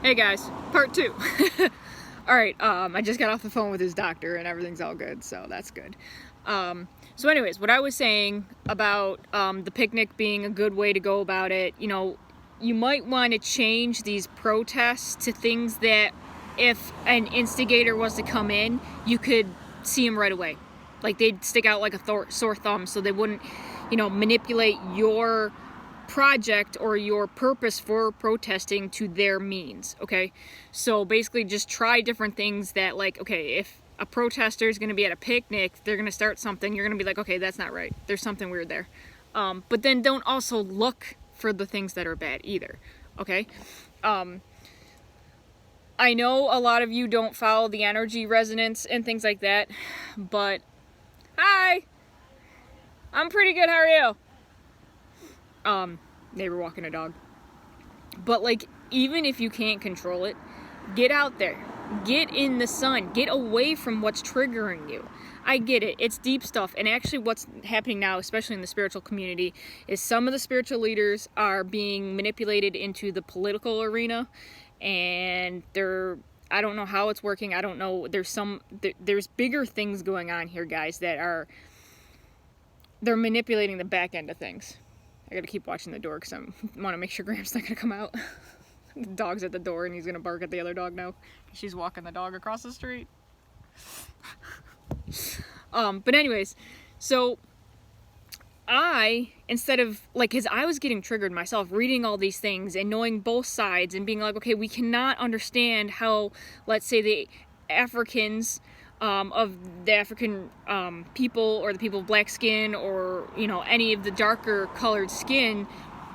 Hey guys, part 2. Alright, I just got off the phone with his doctor and everything's all good, so that's good. So anyways, what I was saying about the picnic being a good way to go about it, you know, you might want to change these protests to things that if an instigator was to come in, you could see him right away. Like they'd stick out like a sore thumb, so they wouldn't, you know, manipulate your project or your purpose for protesting to their means. Okay, so basically just try different things that, like, okay, if a protester is going to be at a picnic, they're going to start something, you're going to be like, okay, that's not right, there's something weird there. But then don't also look for the things that are bad either. Okay, I know a lot of you don't follow the energy resonance and things like that, but hi, I'm pretty good, how are you? Neighbor walking a dog. But like, even if you can't control it, get out there, get in the sun, get away from what's triggering you. I get it, it's deep stuff, and actually what's happening now, especially in the spiritual community, is some of the spiritual leaders are being manipulated into the political arena, and I don't know how it's working. I don't know, there's bigger things going on here, guys, that they're manipulating the back end of things. I gotta keep watching the door because I want to make sure Graham's not gonna come out. The dog's at the door and he's gonna bark at the other dog now. She's walking the dog across the street. But anyways, so instead of, like, because I was getting triggered myself reading all these things and knowing both sides and being like, okay, we cannot understand how, let's say, the Africans of the African people, or the people of black skin, or, you know, any of the darker colored skin,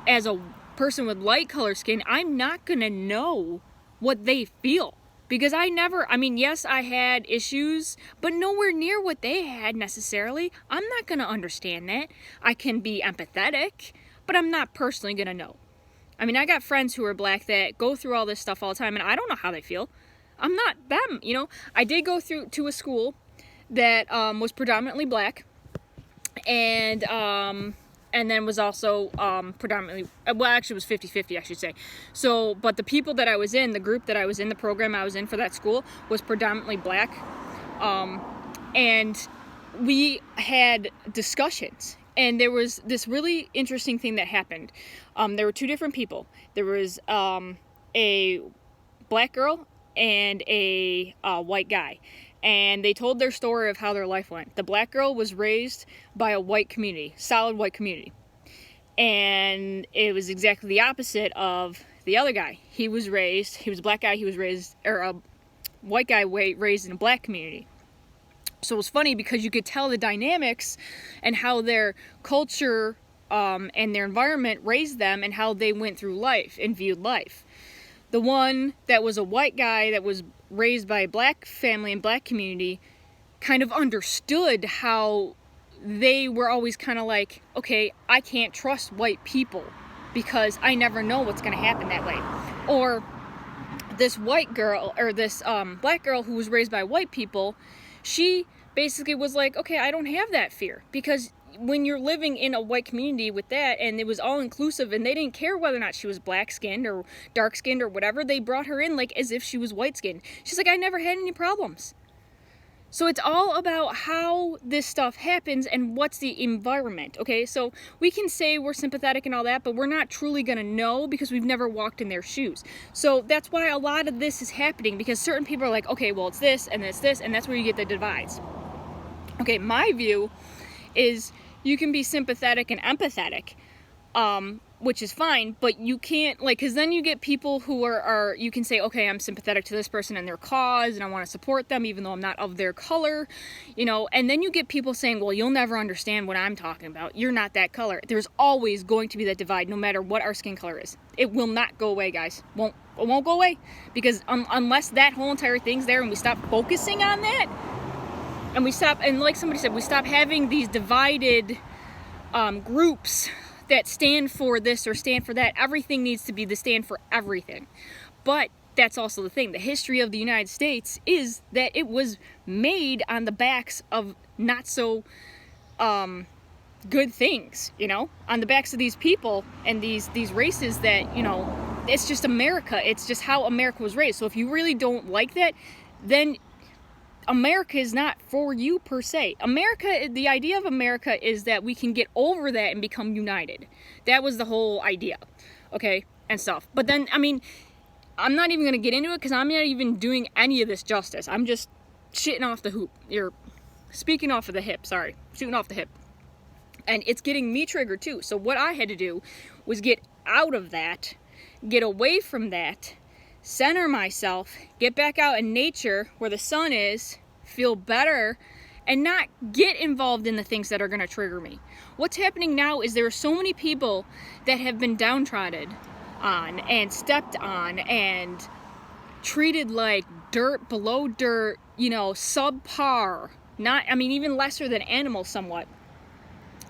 as a person with light colored skin, I'm not gonna know what they feel, because I mean, yes, I had issues, but nowhere near what they had necessarily. I'm not gonna understand that. I can be empathetic, but I'm not personally gonna know. I mean, I got friends who are black that go through all this stuff all the time, and I don't know how they feel. I'm not them, you know. I did go to a school that was predominantly black, and then was also predominantly, well, actually it was 50-50, I should say. So, but the people that I was in, the group that I was in, the program I was in for that school was predominantly black, and we had discussions, and there was this really interesting thing that happened. There were two different people. There was a black girl and a white guy, and they told their story of how their life went. The black girl was raised by a white community, solid white community, and it was exactly the opposite of the other guy. He was a black guy, or a white guy raised in a black community. So it was funny because you could tell the dynamics and how their culture and their environment raised them, and how they went through life and viewed life. The one that was a white guy that was raised by a black family and black community kind of understood how they were always kind of like, okay, I can't trust white people because I never know what's going to happen that way. Or this white girl, or this black girl who was raised by white people, she basically was like, okay, I don't have that fear, because when you're living in a white community with that, and it was all inclusive, and they didn't care whether or not she was black skinned or dark skinned or whatever, they brought her in like as if she was white skinned. She's like, I never had any problems. So it's all about how this stuff happens and what's the environment. Okay, so we can say we're sympathetic and all that, but we're not truly gonna know because we've never walked in their shoes. So that's why a lot of this is happening, because certain people are like, okay, well, it's this and it's this, and that's where you get the divides. Okay, my view is you can be sympathetic and empathetic, which is fine, but you can't, like, because then you get people who are, you can say, okay, I'm sympathetic to this person and their cause, and I want to support them even though I'm not of their color, you know, and then you get people saying, well, you'll never understand what I'm talking about. You're not that color. There's always going to be that divide, no matter what our skin color is. It will not go away, guys. It won't go away, because unless that whole entire thing's there and we stop focusing on that, and we stop, and like somebody said, we stop having these divided groups that stand for this or stand for that. Everything needs to be the stand for everything. But that's also the thing. The history of the United States is that it was made on the backs of not so good things, you know, on the backs of these people and these races that, you know, it's just America. It's just how America was raised. So if you really don't like that, then America is not for you per se. The idea of America is that we can get over that and become united. That was the whole idea, okay, and stuff. But then, I mean, I'm not even going to get into it because I'm not even doing any of this justice. I'm just shitting off the hoop. You're speaking off of the hip, sorry. Shooting off the hip. And it's getting me triggered too. So what I had to do was get out of that, get away from that, center myself, get back out in nature where the sun is, feel better, and not get involved in the things that are going to trigger me. What's happening now is there are so many people that have been downtrodden on and stepped on and treated like dirt, below dirt, subpar, even lesser than animals somewhat.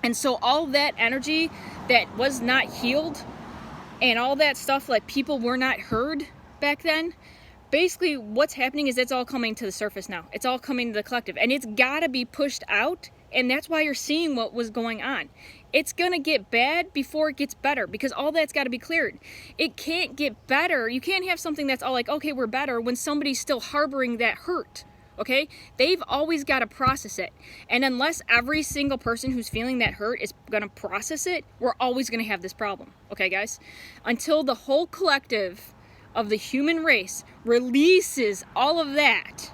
And so all that energy that was not healed and all that stuff, like people were not heard back then, basically what's happening is it's all coming to the surface now. It's all coming to the collective, and it's got to be pushed out, and that's why you're seeing what was going on. It's going to get bad before it gets better, because all that's got to be cleared. It can't get better. You can't have something that's all like, okay, we're better, when somebody's still harboring that hurt. Okay? They've always got to process it. And unless every single person who's feeling that hurt is going to process it, we're always going to have this problem. Okay, guys? Until the whole collective of the human race releases all of that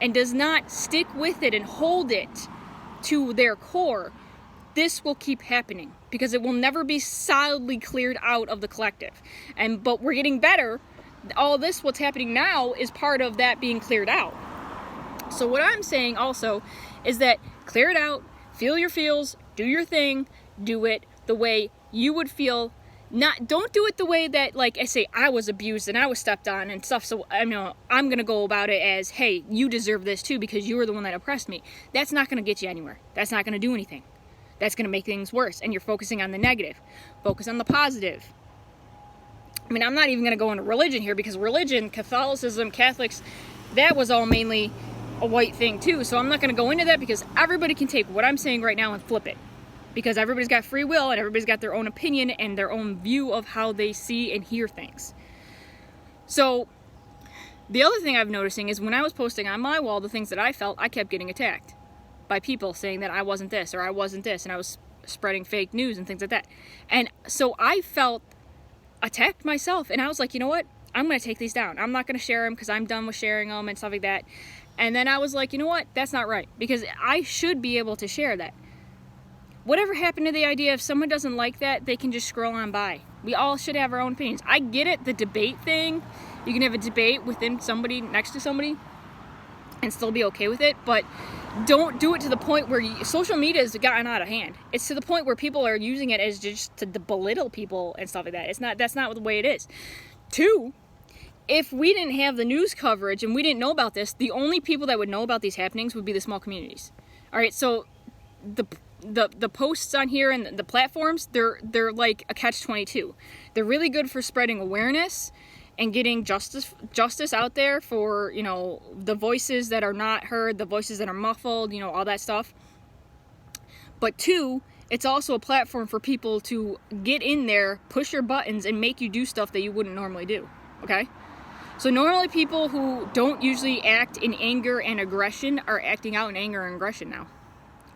and does not stick with it and hold it to their core, this will keep happening because it will never be solidly cleared out of the collective. But we're getting better. All this, what's happening now, is part of that being cleared out. So what I'm saying also is that clear it out, feel your feels, do your thing, do it the way you would feel. Don't do it the way that, like I say, I was abused and I was stepped on and stuff. So I'm gonna go about it as, hey, you deserve this too because you were the one that oppressed me. That's not gonna get you anywhere. That's not gonna do anything. That's gonna make things worse. And you're focusing on the negative. Focus on the positive. I'm not even gonna go into religion here because religion, Catholicism, Catholics, that was all mainly a white thing too. So I'm not gonna go into that because everybody can take what I'm saying right now and flip it. Because everybody's got free will and everybody's got their own opinion and their own view of how they see and hear things. So the other thing I'm noticing is when I was posting on my wall the things that I felt, I kept getting attacked by people saying that I wasn't this or I wasn't this, and I was spreading fake news and things like that. And so I felt attacked myself, and I was like, you know what? I'm going to take these down. I'm not going to share them because I'm done with sharing them and stuff like that. And then I was like, you know what? That's not right, because I should be able to share that. Whatever happened to the idea if someone doesn't like that, they can just scroll on by? We all should have our own opinions. I get it, the debate thing. You can have a debate within somebody, next to somebody, and still be okay with it. But don't do it to the point where social media has gotten out of hand. It's to the point where people are using it as just to belittle people and stuff like that. That's not the way it is. 2, if we didn't have the news coverage and we didn't know about this, the only people that would know about these happenings would be the small communities. All right, so the posts on here and the platforms, they're like a catch-22. They're really good for spreading awareness and getting justice out there for, the voices that are not heard, the voices that are muffled, all that stuff. But 2, it's also a platform for people to get in there, push your buttons, and make you do stuff that you wouldn't normally do, okay? So normally people who don't usually act in anger and aggression are acting out in anger and aggression now.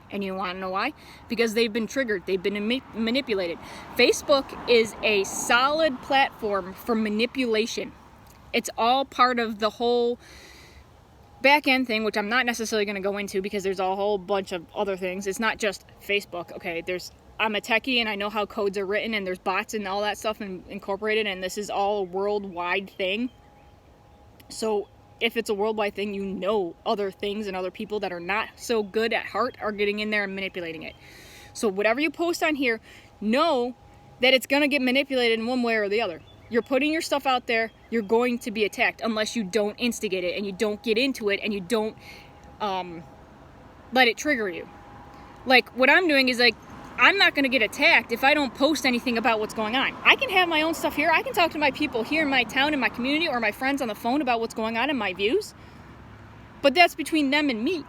And you want to know why? Because they've been triggered. They've been manipulated. Facebook is a solid platform for manipulation. It's all part of the whole back end thing, which I'm not necessarily going to go into because there's a whole bunch of other things. It's not just Facebook. Okay, I'm a techie and I know how codes are written and there's bots and all that stuff incorporated, and this is all a worldwide thing. So if it's a worldwide thing, other things and other people that are not so good at heart are getting in there and manipulating it. So whatever you post on here, know that it's going to get manipulated in one way or the other. You're putting your stuff out there, you're going to be attacked unless you don't instigate it and you don't get into it and you don't let it trigger you. Like what I'm doing is I'm not going to get attacked if I don't post anything about what's going on. I can have my own stuff here. I can talk to my people here in my town, in my community, or my friends on the phone about what's going on and my views. But that's between them and me.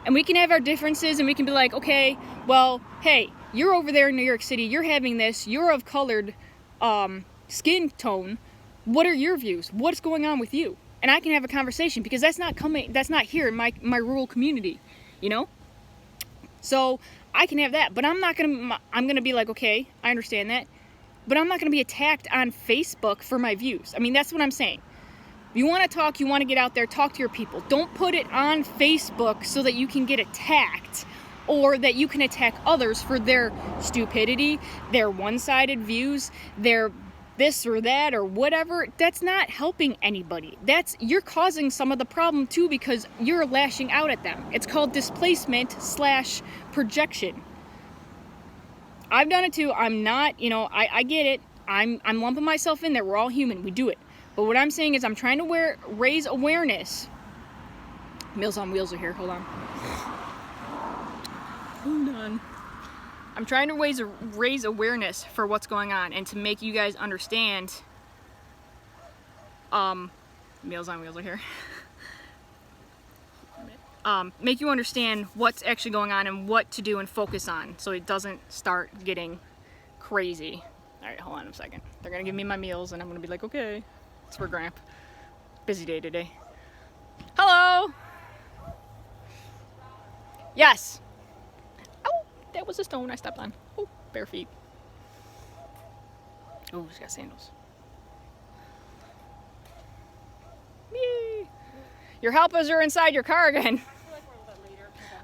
And we can have our differences and we can be like, okay, well, hey, you're over there in New York City. You're having this. You're of colored skin tone. What are your views? What's going on with you? And I can have a conversation, because that's not here in my rural community, you know? So I can have that, but I'm gonna be like, okay, I understand that, but I'm not gonna be attacked on Facebook for my views. I mean, that's what I'm saying. You want to talk, you want to get out there, talk to your people. Don't put it on Facebook so that you can get attacked, or that you can attack others for their stupidity, their one-sided views, their this or that or whatever. That's not helping anybody. You're causing some of the problem too, because you're lashing out at them. It's called displacement / projection. I've done it too. I'm not, I get it. I'm lumping myself in there. We're all human. We do it. But what I'm saying is, I'm trying to raise awareness. Meals on Wheels are here. Hold on. I'm trying to raise awareness for what's going on, and to make you guys understand. Meals on Wheels are here. Make you understand what's actually going on and what to do and focus on, so it doesn't start getting crazy. All right, hold on a second. They're gonna give me my meals, and I'm gonna be like, okay, it's for Gramp. Busy day today. Hello. Yes. That was a stone I stepped on. Oh, bare feet. Oh, she's got sandals. Yay. Your helpers are inside your car again.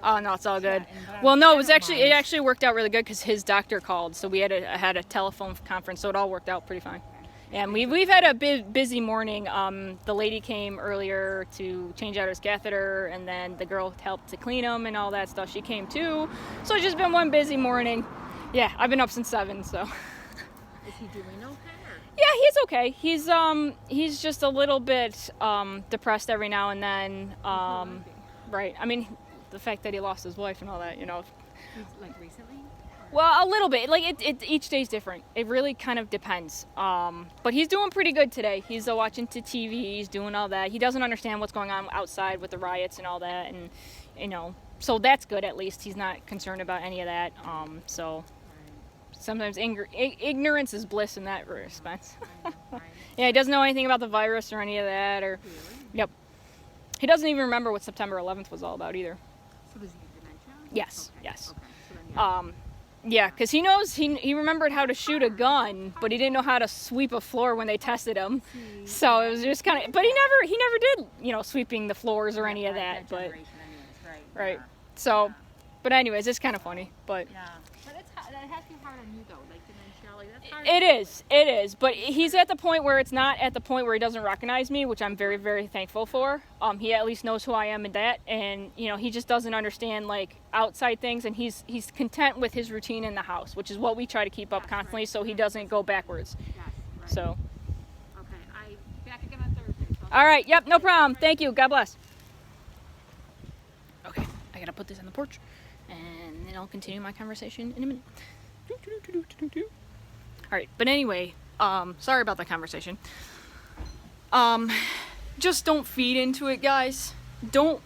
Oh no, it's all good. Well, no, it actually worked out really good, because his doctor called, so we had a telephone conference, so it all worked out pretty fine. And we've had a busy morning. The lady came earlier to change out his catheter, and then the girl helped to clean him and all that stuff. She came too. So it's just been one busy morning. Yeah, I've been up since 7, so. Is he doing okay? Yeah, he's okay. He's just a little bit depressed every now and then. Right. I mean, the fact that he lost his wife and all that, He's like recently? Well, a little bit. Like, each day's different. It really kind of depends. But he's doing pretty good today. He's watching TV. He's doing all that. He doesn't understand what's going on outside with the riots and all that. And, so that's good, at least. He's not concerned about any of that. So sometimes ignorance is bliss in that respect. Yeah, he doesn't know anything about the virus or any of that. Or, really? Yep. He doesn't even remember what September 11th was all about either. So does he have dementia? Yes, Okay. yes. Okay. So then, Yeah, because he knows, he remembered how to shoot a gun, but he didn't know how to sweep a floor when they tested him. So it was just kind of, but he never did, sweeping the floors or any of that. But generation anyways, right. Yeah. So, Yeah. but anyways, it's kind of funny. But Yeah. But that has to be hard on you though, like dementia, like that's hard. it is. But he's at the point where it's not at the point where he doesn't recognize me, which I'm very, very thankful for. He at least knows who I am in that, and he just doesn't understand like outside things, and he's content with his routine in the house, which is what we try to keep up constantly, so he doesn't go backwards. Yes, right. So. Okay, back again on Thursday. So All right. Yep. No problem. Thank you. God bless. Okay. I gotta put this on the porch, and then I'll continue my conversation in a minute. All right. But anyway, sorry about that conversation. Just don't feed into it, guys. Don't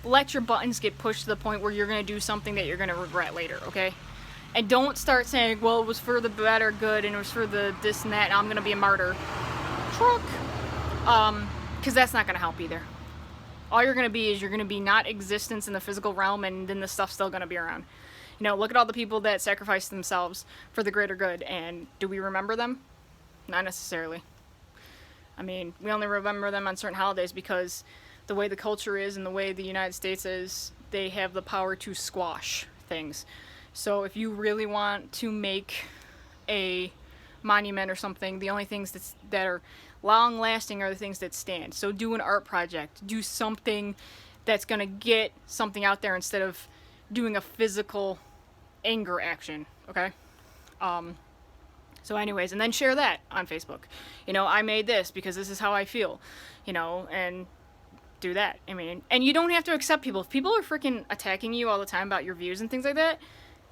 let your buttons get pushed to the point where you're gonna do something that you're gonna regret later. Okay. And don't start saying, well, it was for the better good, and it was for the this and that, and I'm gonna be a martyr. Truck. Because that's not going to help either. All you're going to be is you're going to be not existence in the physical realm, and then the stuff's still going to be around. Look at all the people that sacrificed themselves for the greater good, and do we remember them? Not necessarily. I mean, we only remember them on certain holidays because the way the culture is and the way the United States is, they have the power to squash things. So if you really want to make a monument or something, the only things that are long lasting are the things that stand. So do an art project, do something that's going to get something out there instead of doing a physical anger action. Okay. So anyways, and then share that on Facebook. I made this because this is how I feel, and do that. I mean, and you don't have to accept people. If people are freaking attacking you all the time about your views and things like that,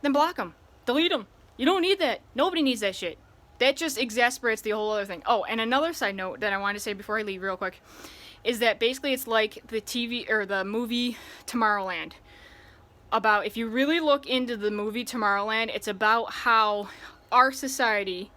then block them, delete them. You don't need that. Nobody needs that shit. That just exasperates the whole other thing. Oh, and another side note that I wanted to say before I leave real quick is that basically it's like the TV or the movie Tomorrowland. About, if you really look into the movie Tomorrowland, it's about how our society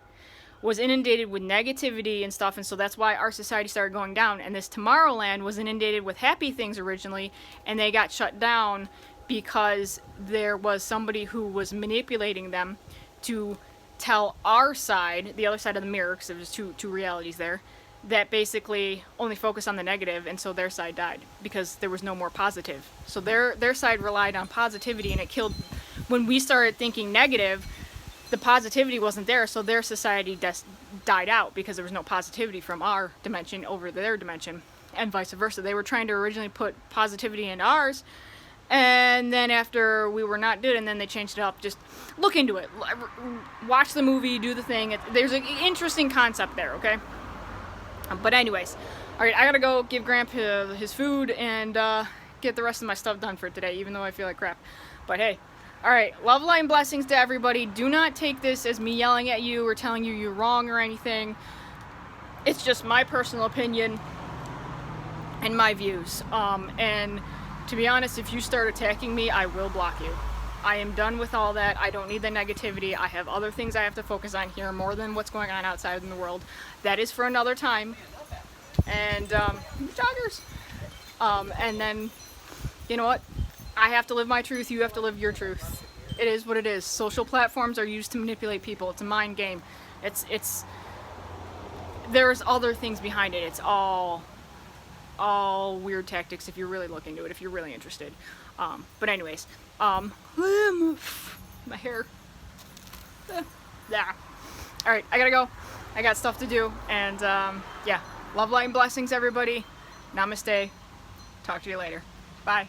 was inundated with negativity and stuff, and so that's why our society started going down. And this Tomorrowland was inundated with happy things originally, and they got shut down because there was somebody who was manipulating them to tell our side, the other side of the mirror, because there was two realities there, that basically only focused on the negative, and so their side died because there was no more positive. So their side relied on positivity, and it killed. When we started thinking negative, the positivity wasn't there, so their society died out because there was no positivity from our dimension over their dimension, and vice versa. They were trying to originally put positivity into ours, and then after we were not good, and then they changed it up. Just look into it, watch the movie, do the thing. There's an interesting concept there, okay? But anyways, all right, I gotta go give Grandpa his food and get the rest of my stuff done for today, even though I feel like crap. But hey. Alright, love, light, and blessings to everybody. Do not take this as me yelling at you or telling you you're wrong or anything. It's just my personal opinion and my views. And to be honest, if you start attacking me, I will block you. I am done with all that. I don't need the negativity. I have other things I have to focus on here more than what's going on outside in the world. That is for another time. And, joggers. And then, you know what? I have to live my truth, you have to live your truth. It is what it is. Social platforms are used to manipulate people. It's a mind game. There's other things behind it. It's all weird tactics if you really look into it, if you're really interested. But anyways, my hair. Yeah. Alright, I gotta go. I got stuff to do. And yeah, love, light, and blessings, everybody. Namaste. Talk to you later. Bye.